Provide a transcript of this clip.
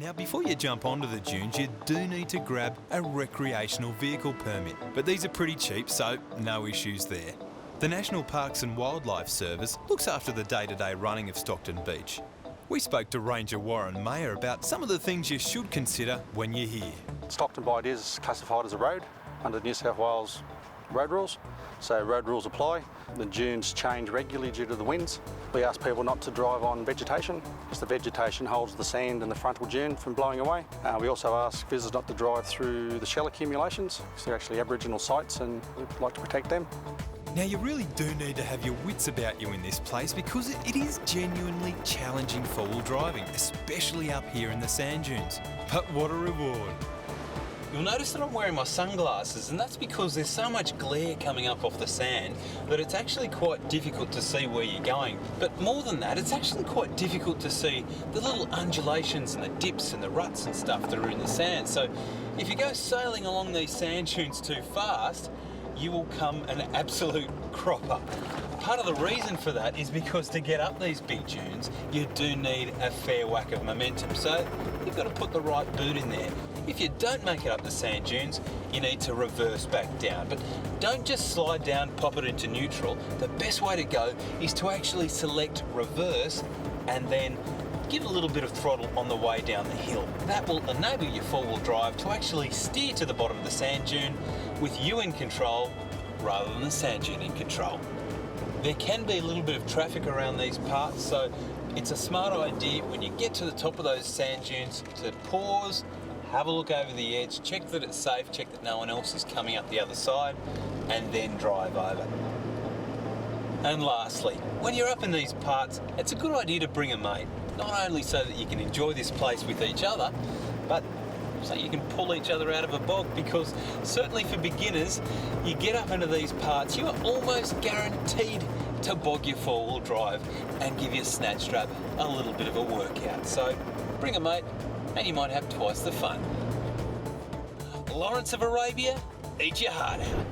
Now, before you jump onto the dunes, you do need to grab a recreational vehicle permit, but these are pretty cheap, so no issues there. The National Parks and Wildlife Service looks after the day-to-day running of Stockton Beach. We spoke to Ranger Warren Mayer about some of the things you should consider when you're here. Stockton by it is classified as a road under New South Wales road rules, so road rules apply. The dunes change regularly due to the winds. We ask people not to drive on vegetation, because the vegetation holds the sand in the frontal dune from blowing away. We also ask visitors not to drive through the shell accumulations, because they're actually Aboriginal sites and we'd like to protect them. Now, you really do need to have your wits about you in this place because it is genuinely challenging four-wheel driving, especially up here in the sand dunes. But what a reward. You'll notice that I'm wearing my sunglasses, and that's because there's so much glare coming up off the sand that it's actually quite difficult to see where you're going. But more than that, it's actually quite difficult to see the little undulations and the dips and the ruts and stuff that are in the sand. So if you go sailing along these sand dunes too fast, you will come an absolute cropper. Part of the reason for that is because to get up these big dunes, you do need a fair whack of momentum. So you've got to put the right boot in there. If you don't make it up the sand dunes, you need to reverse back down. But don't just slide down, pop it into neutral. The best way to go is to actually select reverse and then give a little bit of throttle on the way down the hill. That will enable your four-wheel drive to actually steer to the bottom of the sand dune with you in control rather than the sand dune in control. There can be a little bit of traffic around these parts, so it's a smart idea when you get to the top of those sand dunes to pause, have a look over the edge, check that it's safe, check that no one else is coming up the other side, and then drive over. And lastly, when you're up in these parts, it's a good idea to bring a mate, not only so that you can enjoy this place with each other, but so you can pull each other out of a bog, because certainly for beginners, you get up into these parts, you are almost guaranteed to bog your four-wheel drive and give your snatch strap a little bit of a workout. So bring a mate and you might have twice the fun. Lawrence of Arabia, eat your heart out.